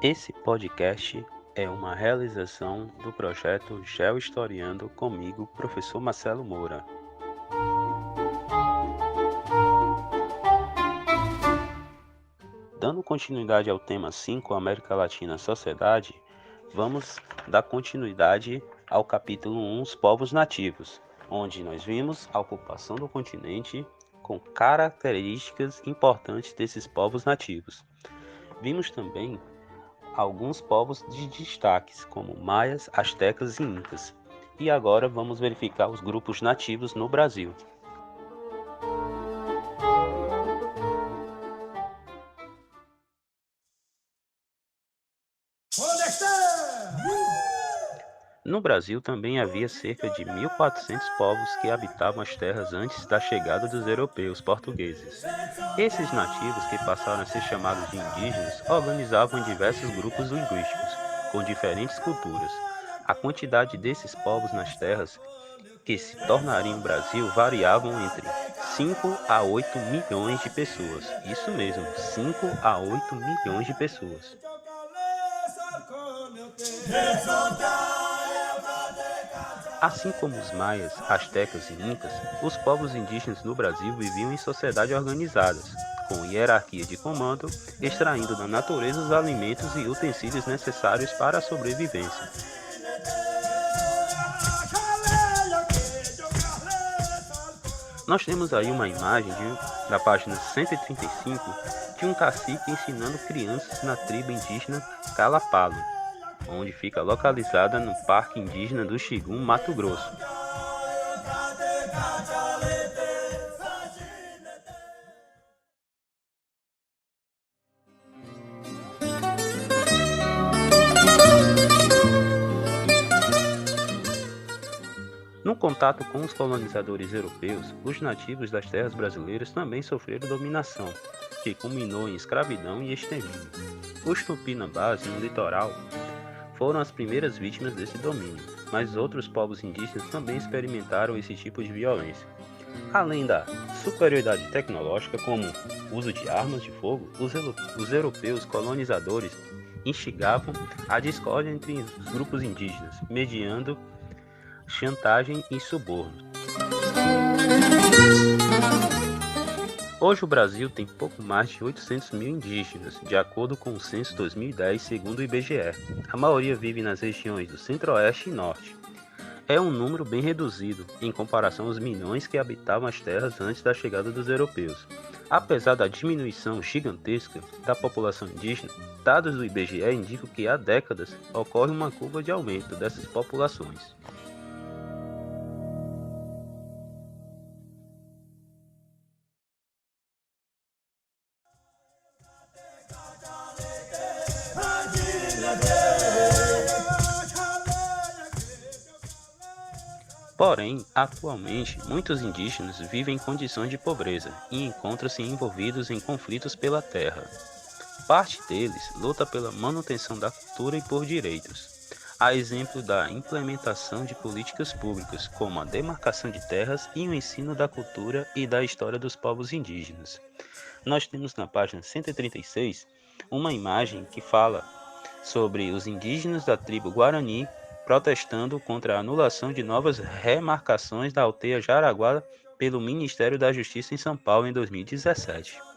Esse podcast é uma realização do projeto GeoHistoriando comigo, professor Marcelo Moura. Dando continuidade ao tema 5, América Latina Sociedade, vamos dar continuidade ao capítulo 1, os povos nativos, onde nós vimos a ocupação do continente com características importantes desses povos nativos. Vimos também alguns povos de destaques, como maias, astecas e incas. E agora vamos verificar os grupos nativos no Brasil. No Brasil também havia cerca de 1.400 povos que habitavam as terras antes da chegada dos europeus portugueses. Esses nativos, que passaram a ser chamados de indígenas, organizavam diversos grupos linguísticos, com diferentes culturas. A quantidade desses povos nas terras que se tornariam o Brasil variavam entre 5 a 8 milhões de pessoas. Isso mesmo, 5 a 8 milhões de pessoas. Assim como os maias, astecas e incas, os povos indígenas no Brasil viviam em sociedades organizadas, com hierarquia de comando, extraindo da natureza os alimentos e utensílios necessários para a sobrevivência. Nós temos aí uma imagem da página 135 de um cacique ensinando crianças na tribo indígena Calapalo, onde fica localizada no Parque Indígena do Xingu, Mato Grosso. No contato com os colonizadores europeus, os nativos das terras brasileiras também sofreram dominação, que culminou em escravidão e extermínio. Os tupinambás, no litoral, foram as primeiras vítimas desse domínio, mas outros povos indígenas também experimentaram esse tipo de violência. Além da superioridade tecnológica, como o uso de armas de fogo, os europeus colonizadores instigavam a discórdia entre os grupos indígenas, mediando chantagem e suborno. Hoje o Brasil tem pouco mais de 800 mil indígenas, de acordo com o censo 2010, segundo o IBGE. A maioria vive nas regiões do Centro-Oeste e Norte. É um número bem reduzido, em comparação aos milhões que habitavam as terras antes da chegada dos europeus. Apesar da diminuição gigantesca da população indígena, dados do IBGE indicam que há décadas ocorre uma curva de aumento dessas populações. Porém, atualmente, muitos indígenas vivem em condições de pobreza e encontram-se envolvidos em conflitos pela terra. Parte deles luta pela manutenção da cultura e por direitos, a exemplo da implementação de políticas públicas, como a demarcação de terras e o ensino da cultura e da história dos povos indígenas. Nós temos na página 136 uma imagem que fala sobre os indígenas da tribo Guarani protestando contra a anulação de novas remarcações da aldeia Jaraguá pelo Ministério da Justiça em São Paulo em 2017.